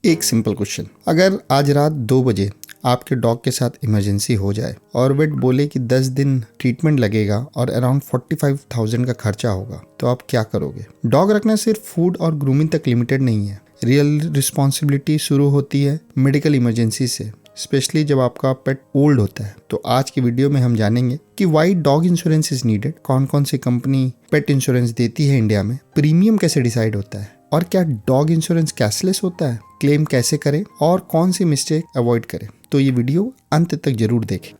एक simple question, अगर आज रात 2 बजे आपके डॉग के साथ इमरजेंसी हो जाए और वेट बोले कि 10 दिन ट्रीटमेंट लगेगा और अराउंड 45,000 का खर्चा होगा, तो आप क्या करोगे? डॉग रखना सिर्फ फूड और ग्रूमिंग तक लिमिटेड नहीं है। रियल रिस्पॉन्सिबिलिटी शुरू होती है मेडिकल इमरजेंसी से, स्पेशली जब आपका पेट ओल्ड होता है। तो आज की वीडियो में हम जानेंगे कि why dog insurance is needed, कौन कौन सी कंपनी पेट इंश्योरेंस देती है इंडिया में, प्रीमियम कैसे डिसाइड होता है, और क्या डॉग इंश्योरेंस कैशलेस होता है, क्लेम कैसे करें और कौन सी मिस्टेक अवॉइड करें। तो ये वीडियो अंत तक जरूर देखें।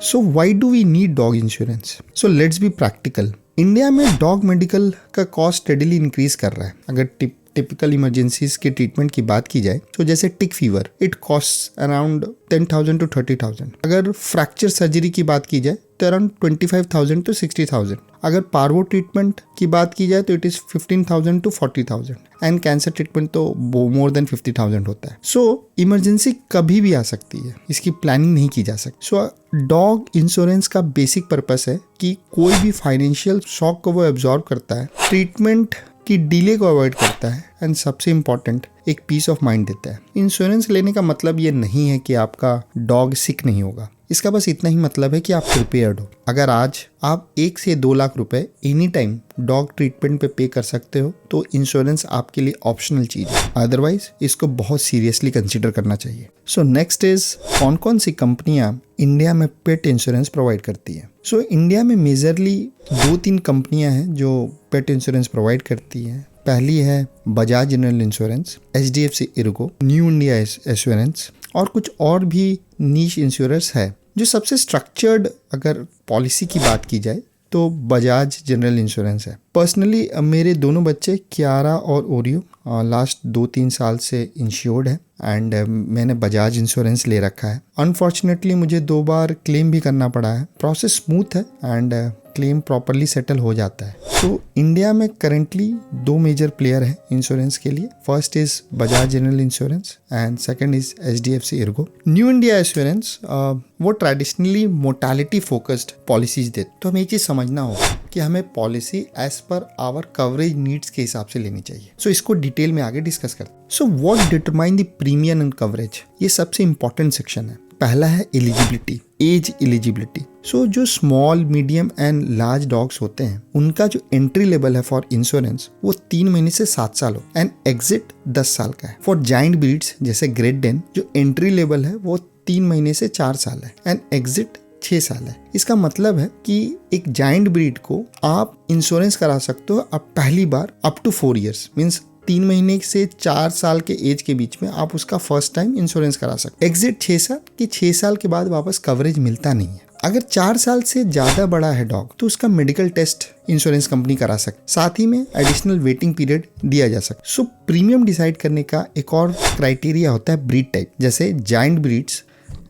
So why do we need dog insurance? So let's be practical. India में डॉग मेडिकल का कॉस्ट स्टेडीली इंक्रीज कर रहा है। अगर टिपिकल इमरजेंसीज के ट्रीटमेंट की बात की जाए तो जैसे टिक fever, it cost around 10,000 to 30,000। अगर फ्रैक्चर सर्जरी की बात की जाए तो अराउंड 25,000 to 60,000। अगर पार्वो ट्रीटमेंट की बात की जाए तो it is 15,000 to 40,000। And cancer treatment तो मोर देन 50,000 होता है। सो इमरजेंसी कभी भी आ सकती है, इसकी प्लानिंग नहीं की जा सकती। सो डॉग इंश्योरेंस का बेसिक पर्पस है कि कोई भी फाइनेंशियल शॉक को वो एब्जॉर्ब करता है, ट्रीटमेंट की डिले को अवॉइड करता है, एंड सबसे इम्पॉर्टेंट एक पीस ऑफ माइंड देता है। इंश्योरेंस लेने का मतलब ये नहीं है कि आपका डॉग सिक नहीं होगा, इसका बस इतना ही मतलब है कि आप प्रिपेयर्ड हो। अगर आज आप 1 से 2 लाख रुपए एनी टाइम डॉग ट्रीटमेंट पे कर सकते हो तो इंश्योरेंस आपके लिए ऑप्शनल चीज है, अदरवाइज इसको बहुत सीरियसली कंसीडर करना चाहिए। सो नेक्स्ट इज कौन कौन सी कंपनियां इंडिया में पेट इंश्योरेंस प्रोवाइड करती है। सो इंडिया में मेजरली 2-3 कंपनियां हैं जो पेट इंश्योरेंस प्रोवाइड करती हैं। पहली है Bajaj general insurance, HDFC Ergo, new India assurance और कुछ और भी नीश इंश्योरेंस है। जो सबसे स्ट्रक्चर्ड अगर पॉलिसी की बात की जाए तो बजाज जनरल इंश्योरेंस है। पर्सनली मेरे दोनों बच्चे क्यारा और ओरियो लास्ट 2-3 साल से इंश्योर्ड है एंड मैंने बजाज इंश्योरेंस ले रखा है। अनफॉर्चुनेटली मुझे 2 बार क्लेम भी करना पड़ा है। प्रोसेस स्मूथ है एंड क्लेम प्रॉपरली सेटल हो जाता है। तो इंडिया में करेंटली 2 मेजर प्लेयर हैं इंश्योरेंस के लिए। First is Bajaj general insurance and second is HDFC Ergo. New India assurance वो ट्रेडिशनली मोर्टेलिटी फोकस्ड पॉलिसीज देते। तो हमें ये चीज समझना होगा कि हमें policy as per our coverage needs के हिसाब से लेनी चाहिए। सो इसको डिटेल में आगे डिस्कस करते हैं। So what determine the premium and coverage, ये सबसे इंपॉर्टेंट सेक्शन है। पहला है एलिजिबिलिटी, एज एलिजिबिलिटी। सो जो small, medium and large dogs होते हैं उनका जो एंट्री लेवल है फॉर इंश्योरेंस वो 3 महीने से 7 साल हो एंड एग्जिट 10 साल का है। फॉर जाइंट ब्रीड्स जैसे ग्रेट डेन जो एंट्री लेवल है वो 3 महीने से 4 साल है एंड एग्जिट 6 साल है। इसका मतलब है कि एक जाइंट ब्रीड को आप इंश्योरेंस करा सकते हो अब पहली बार अप टू 4 years, मीन्स 3 महीने से 4 साल के एज के बीच में आप उसका फर्स्ट टाइम इंश्योरेंस करा सकते। एग्जिट 6 साल कि 6 साल के बाद वापस कवरेज मिलता नहीं है। अगर 4 साल से ज्यादा बड़ा है डॉग तो उसका मेडिकल टेस्ट इंश्योरेंस कंपनी करा सकती, साथ ही में एडिशनल वेटिंग पीरियड दिया जा सकता। सो प्रीमियम डिसाइड करने का एक और क्राइटेरिया होता है ब्रीड टाइप। जैसे जाइंट ब्रीड्स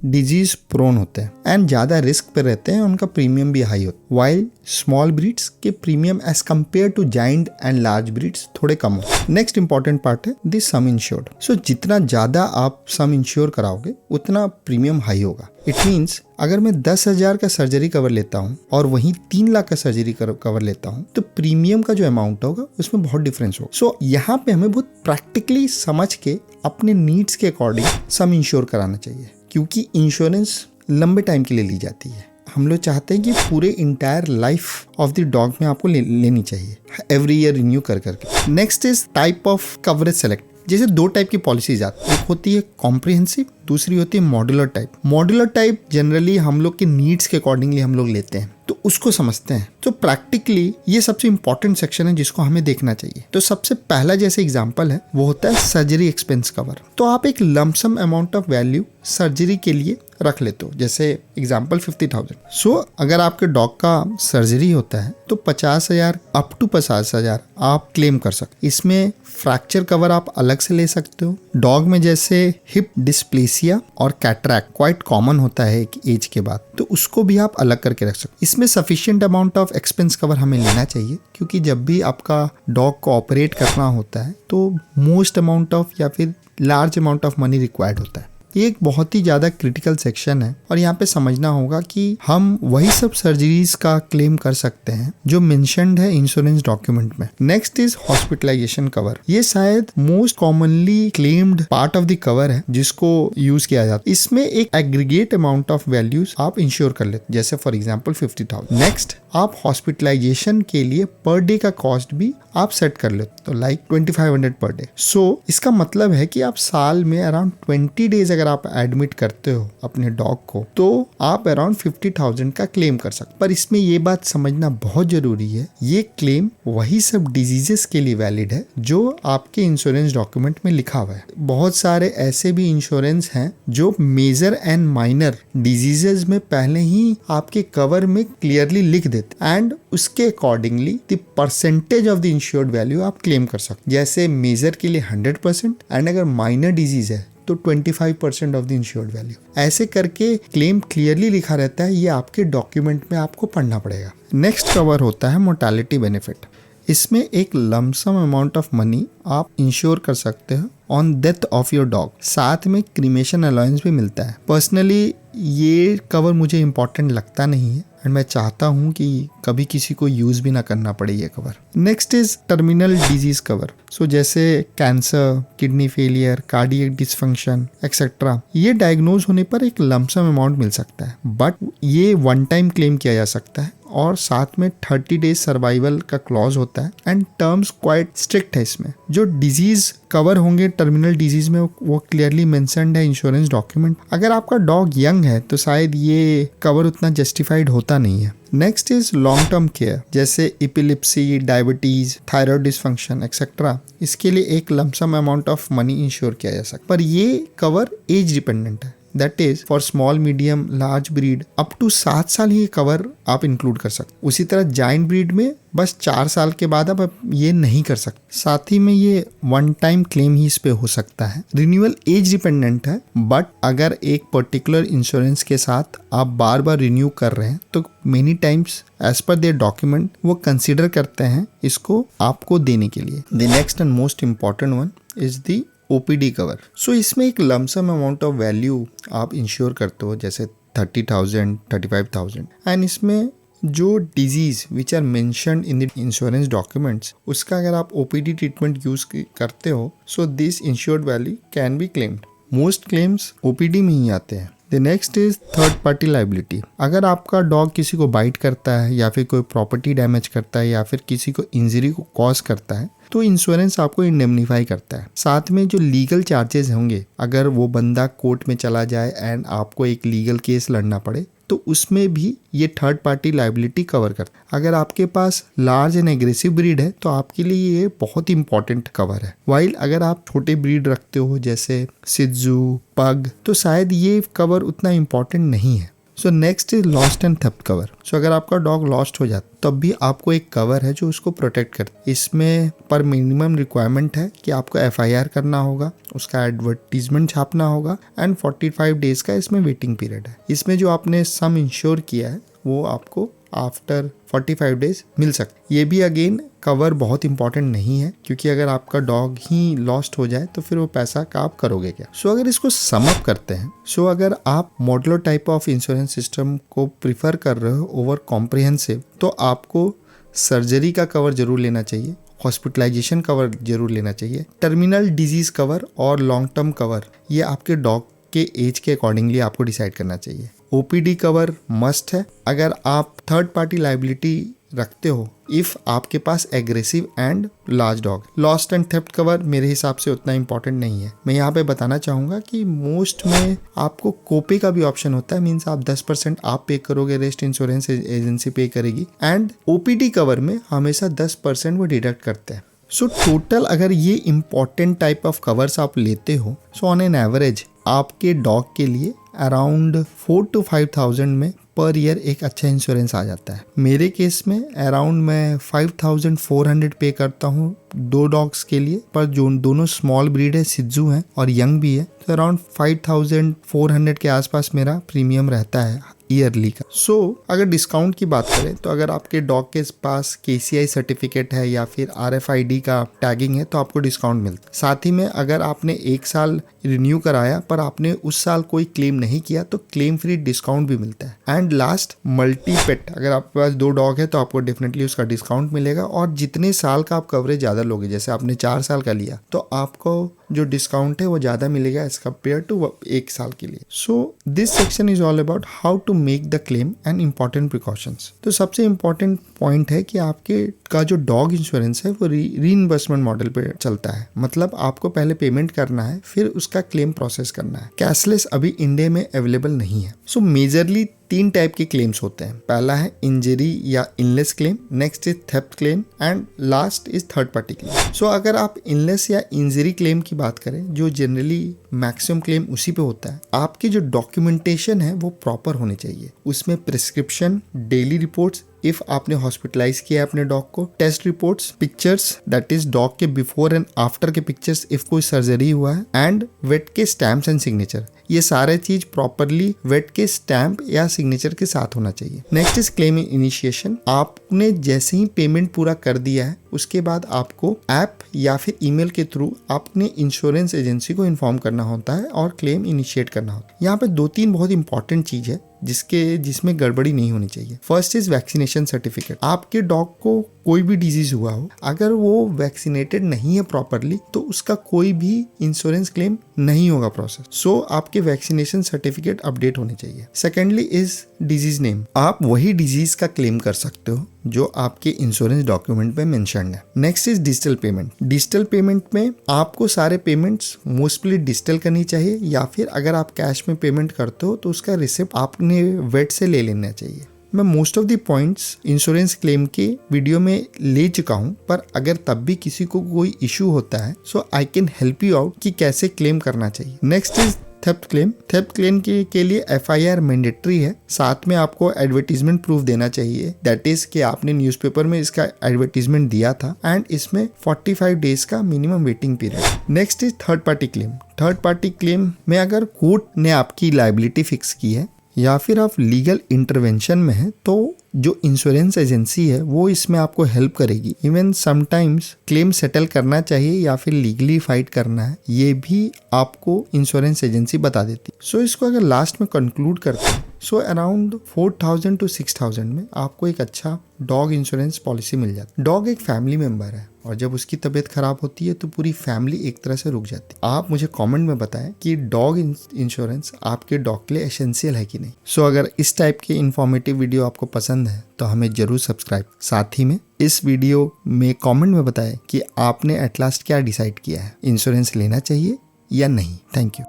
डिजीज प्रोन होते हैं एंड ज्यादा रिस्क पे रहते हैं, उनका प्रीमियम भी हाई होता है, वाइल स्मॉल ब्रीड्स के premium as compare to giant and large breeds थोड़े कम होते हैं। नेक्स्ट इंपॉर्टेंट पार्ट है द सम इंश्योर्ड। सो जितना ज्यादा आप सम इंश्योर कराओगे उतना प्रीमियम हाई होगा। इट मीन्स अगर मैं 10,000 का सर्जरी कवर लेता हूँ और वहीं 3 लाख का सर्जरी कवर लेता हूँ तो प्रीमियम का जो अमाउंट होगा उसमें बहुत डिफरेंस होगा। सो यहाँ पे हमें बहुत प्रैक्टिकली समझ के अपने नीड्स के अकॉर्डिंग सम इंश्योर कराना चाहिए, क्योंकि इंश्योरेंस लंबे टाइम के लिए ली जाती है। हम लोग चाहते हैं कि पूरे entire life of the dog में आपको लेनी चाहिए, एवरी ईयर रिन्यू कर करके। Next is type of coverage select. जैसे 2 टाइप की पॉलिसीज आती है, एक होती है कॉम्प्रिहेंसिव, दूसरी होती है modular type. Modular type generally हम लोग के नीड्स के अकॉर्डिंगली हम लोग लेते हैं, तो उसको समझते हैं। तो प्रैक्टिकली ये सबसे इंपॉर्टेंट सेक्शन है जिसको हमें देखना चाहिए। तो सबसे पहला जैसे एग्जांपल है वो होता है सर्जरी एक्सपेंस कवर। तो आप एक lump sum amount of value surgery के लिए रख लेते हो, जैसे एग्जांपल 50,000। सो अगर आपके डॉग का सर्जरी होता है तो 50,000 अप टू 50,000 आप क्लेम कर सकते। इसमें फ्रैक्चर कवर आप अलग से ले सकते हो। डॉग में जैसे हिप डिस्प्लेसिया और कैटरैक्ट क्वाइट कॉमन होता है एक एज के बाद, तो उसको भी आप अलग करके रख सकते। इसमें sufficient amount of expense cover हमें लेना चाहिए, क्योंकि जब भी आपका डॉग को ऑपरेट करना होता है तो मोस्ट अमाउंट ऑफ या फिर large amount of money required होता है। ये एक बहुत ही ज़्यादा क्रिटिकल सेक्शन है और यहाँ पे समझना होगा कि हम वही सब सर्जरीज का क्लेम कर सकते हैं जो मेंशन्ड है इंश्योरेंस डॉक्यूमेंट में। Next is hospitalisation cover. ये शायद most commonly claimed part of the cover है जिसको यूज किया जाता है। इसमें एक एग्रीगेट अमाउंट ऑफ वैल्यूज आप इंश्योर कर लेते, जैसे फॉर एग्जाम्पल 50,000। नेक्स्ट, आप हॉस्पिटलाइजेशन के लिए पर डे का कॉस्ट भी आप सेट कर लेते, तो लाइक 2500 पर डे। सो इसका मतलब है कि आप साल में अराउंड 20 डेज अगर आप एडमिट करते हो अपने डॉग को, तो आप अराउंड 50,000 का क्लेम कर सकते। पर इसमें ये बात समझना बहुत जरूरी है, ये क्लेम वही सब डिजीजेस के लिए वैलिड है जो आपके इंश्योरेंस डॉक्यूमेंट में लिखा हुआ है। बहुत सारे ऐसे भी इंश्योरेंस हैं जो मेजर एंड माइनर डिजीजेस में पहले ही आपके कवर में क्लियरली लिख देते एंड उसके accordingly the percentage of the insured value आप क्लेम कर सकते। जैसे मेजर के लिए 100% एंड अगर माइनर डिजीज है तो 25% ऑफ द इंश्योर्ड वैल्यू। ऐसे करके क्लेम क्लियरली लिखा रहता है, ये आपके डॉक्यूमेंट में आपको पढ़ना पड़ेगा। नेक्स्ट कवर होता है मोर्टालिटी बेनिफिट। इसमें एक लमसम अमाउंट ऑफ मनी आप इंश्योर कर सकते हो on death of your dog. साथ में क्रीमेशन अलाउंस भी मिलता है। पर्सनली ये कवर मुझे इम्पोर्टेंट लगता नहीं है एंड मैं चाहता हूँ कि कभी किसी को यूज भी ना करना पड़े ये cover. Next is terminal disease cover. So जैसे cancer, kidney failure, cardiac dysfunction etcetera, ये डायग्नोज होने पर एक लमसम अमाउंट मिल सकता है, बट ये वन टाइम क्लेम किया जा सकता है और साथ में 30 डेज सर्वाइवल का क्लॉज होता है एंड टर्म्स क्वाइट स्ट्रिक्ट है इसमें। जो डिजीज कवर होंगे टर्मिनल डिजीज में वो क्लियरली मेंशन्ड है इंश्योरेंस डॉक्यूमेंट। अगर आपका डॉग यंग है तो शायद ये कवर उतना जस्टिफाइड होता नहीं है। Next is long term care, जैसे epilepsy, diabetes, thyroid dysfunction etcetera, इसके लिए एक lump sum amount of money insure किया जा सकता है, पर ये कवर एज डिपेंडेंट है। That is for small, medium, large breed up to 7 साल ही कवर आप इंक्लूड कर सकते। उसी तरह जाइंट ब्रीड में बस 4 साल के बाद आप ये नहीं कर सकते। साथ ही में ये वन टाइम क्लेम ही इस पे हो सकता है। रिन्यूअल एज डिपेंडेंट है, बट अगर एक पर्टिकुलर इंश्योरेंस के साथ आप बार बार रिन्यू कर रहे हैं तो मेनी टाइम्स एज पर देयर डॉक्यूमेंट वो कंसिडर करते हैं इसको आपको देने के लिए। The next and most important one is the OPD cover. So इसमें एक लमसम अमाउंट ऑफ वैल्यू आप इंश्योर करते हो, जैसे 30,000, 35,000 एंड इसमें जो disease which are mentioned in the insurance documents, उसका अगर आप OPD ट्रीटमेंट यूज करते हो, so this insured value can be claimed. Most claims OPD में ही आते हैं। The next is third party liability. अगर आपका डॉग किसी को बाइट करता है या फिर कोई प्रॉपर्टी डैमेज करता है या फिर किसी को इंजरी को कॉज करता है तो इंश्योरेंस आपको इंडेमनीफाई करता है। साथ में जो लीगल चार्जेस होंगे, अगर वो बंदा कोर्ट में चला जाए एंड आपको एक लीगल केस लड़ना पड़े तो उसमें भी ये थर्ड पार्टी लाइबिलिटी कवर करता है। अगर आपके पास लार्ज एंड एग्रेसिव ब्रीड है तो आपके लिए ये बहुत इंपॉर्टेंट कवर है। वाइल अगर आप छोटे ब्रीड रखते हो जैसे सिट्जू, पग, तो शायद ये कवर उतना इंपॉर्टेंट नहीं है। So next is lost and theft cover. So अगर आपका डॉग लॉस्ट हो जाता तब भी आपको एक कवर है जो उसको प्रोटेक्ट करता है। इसमें पर मिनिमम रिक्वायरमेंट है कि आपको FIR करना होगा, उसका एडवर्टीजमेंट छापना होगा एंड 45 डेज का इसमें वेटिंग पीरियड है। इसमें जो आपने सम इंश्योर किया है वो आपको आफ्टर 45 डेज मिल सकता। ये भी अगेन कवर बहुत इंपॉर्टेंट नहीं है, क्योंकि अगर आपका डॉग ही लॉस्ट हो जाए तो फिर वो पैसा का आप करोगे क्या। सो अगर इसको सम अप करते हैं, सो अगर आप modular type of insurance system को प्रिफर कर रहे हो ओवर कॉम्प्रिहेंसिव, तो आपको सर्जरी का कवर जरूर लेना चाहिए, हॉस्पिटलाइजेशन कवर जरूर लेना चाहिए, टर्मिनल डिजीज कवर और लॉन्ग टर्म कवर ये आपके डॉग के एज के अकॉर्डिंगली आपको डिसाइड करना चाहिए। OPD कवर मस्ट है अगर आप थर्ड पार्टी लाइबिलिटी रखते हो इफ आपके पास aggressive and large dog. Lost and theft cover मेरे हिसाब से उतना इंपॉर्टेंट नहीं है। मैं यहाँ पे बताना चाहूँगा कि मोस्ट में आपको कोपे का भी ऑप्शन होता है, मीन्स आप 10% आप पे करोगे, रेस्ट इंश्योरेंस एजेंसी पे करेगी, एंड OPD कवर में हमेशा 10% वो डिडक्ट करते हैं। सो टोटल अगर ये इंपॉर्टेंट टाइप ऑफ कवर्स आप लेते हो, सो ऑन एन एवरेज आपके डॉग के लिए अराउंड 4 to 5,000 में पर ईयर एक अच्छा इंश्योरेंस आ जाता है। मेरे केस में अराउंड मैं 5,400 पे करता हूँ 2 डॉग्स के लिए, पर जो दोनों स्मॉल ब्रीड है, सिट्जू हैं और यंग भी है, तो अराउंड 5,400 के आसपास मेरा प्रीमियम रहता है ईयरली का। सो अगर डिस्काउंट की बात करें तो अगर आपके डॉग के पास KCI सर्टिफिकेट है या फिर RFID का टैगिंग है तो आपको डिस्काउंट मिलता है। साथ ही में अगर आपने 1 साल रिन्यू कराया पर आपने उस साल कोई क्लेम नहीं किया तो क्लेम फ्री डिस्काउंट भी मिलता है। एंड लास्ट, मल्टी पेट, अगर आपके पास 2 डॉग है तो आपको डेफिनेटली उसका डिस्काउंट मिलेगा। और जितने साल का आप कवरेज ज़्यादा लोगे, जैसे आपने 4 साल का लिया तो आपको जो डिस्काउंट है वो ज़्यादा मिलेगा एज कम्पेयर टू 1 साल के लिए। So this section is all about how to make the claim and important precautions. तो सबसे इम्पॉर्टेंट पॉइंट है कि आपके का जो डॉग इंश्योरेंस है वो रीइंबर्समेंट मॉडल पे चलता है। मतलब आपको पहले पेमेंट करना है फिर उसका क्लेम प्रोसेस करना है। कैशलेस अभी इंडिया में अवेलेबल नहीं है। सो मेजरली 3 टाइप के क्लेम्स होते हैं। पहला है इंजरी या illness claim, next is theft claim and last is third party claim. So अगर आप इलनेस या इंजरी क्लेम की बात करें, जो जनरली मैक्सिमम क्लेम उसी पे होता है, आपकी जो डॉक्यूमेंटेशन है वो प्रॉपर होनी चाहिए। उसमें प्रिस्क्रिप्शन, डेली रिपोर्ट्स इफ आपने हॉस्पिटलाइज किया है अपने डॉग को, test reports, pictures that is dog के बिफोर एंड आफ्टर के पिक्चर्स इफ कोई सर्जरी हुआ है, एंड वेट के स्टैम्प्स एंड सिग्नेचर। ये सारे चीज प्रॉपरली वेट के स्टैम्प या सिग्नेचर के साथ होना चाहिए। Next is claim initiation. आपने जैसे ही पेमेंट पूरा कर दिया है उसके बाद आपको ऐप या फिर ईमेल के थ्रू अपने इंश्योरेंस एजेंसी को इन्फॉर्म करना होता है और क्लेम इनिशिएट करना होता है। यहाँ पे 2-3 बहुत इंपॉर्टेंट चीज है जिसमें गड़बड़ी नहीं होनी चाहिए। First is vaccination certificate. आपके डॉग को कोई भी डिजीज हुआ हो, अगर वो वैक्सीनेटेड नहीं है प्रॉपरली तो उसका कोई भी इंश्योरेंस क्लेम नहीं होगा प्रोसेस। सो आपके वैक्सीनेशन सर्टिफिकेट अपडेट होने चाहिए। Secondly is disease name. आप वही डिजीज का क्लेम कर सकते हो जो आपके इंश्योरेंस डॉक्यूमेंट में मेंशन है। Next is digital payment. Digital payment में आपको सारे पेमेंट्स मोस्टली डिजिटल करनी चाहिए, या फिर अगर आप कैश में पेमेंट करते हो तो उसका रिसिप्ट आपने वेट से ले लेना चाहिए। मैं most of the points insurance claim के वीडियो में ले चुका हूं, पर अगर तब भी किसी को कोई इशू होता है so I can help you out कि कैसे क्लेम करना चाहिए। Next is theft claim. Theft claim के लिए FIR मैंडेटरी है। साथ में आपको एडवर्टीजमेंट प्रूफ देना चाहिए, दैट इज कि आपने न्यूज़पेपर में इसका एडवर्टीजमेंट दिया था, एंड इसमें 45 डेज का minimum waiting period. Next is third party claim. Third party claim में अगर कोर्ट ने आपकी लायबिलिटी फिक्स की है या फिर आप लीगल इंटरवेंशन में है तो जो इंश्योरेंस एजेंसी है वो इसमें आपको हेल्प करेगी। इवन समटाइम्स क्लेम सेटल करना चाहिए या फिर लीगली फाइट करना है, ये भी आपको इंश्योरेंस एजेंसी बता देती। सो इसको अगर लास्ट में कंक्लूड करते हैं, सो अराउंड 4,000 to 6,000 में आपको एक अच्छा डॉग इंश्योरेंस पॉलिसी मिल जाती है। डॉग एक फैमिली मेंबर है और जब उसकी तबीयत खराब होती है तो पूरी फैमिली एक तरह से रुक जाती है। आप मुझे कमेंट में बताएं कि डॉग इंश्योरेंस आपके डॉग के लिए एसेंशियल है कि नहीं। सो अगर इस टाइप के इंफॉर्मेटिव वीडियो आपको पसंद है तो हमें जरूर सब्सक्राइब। साथ ही में इस वीडियो में कमेंट में बताएं कि आपने एट लास्ट क्या डिसाइड किया है, इंश्योरेंस लेना चाहिए या नहीं। Thank you.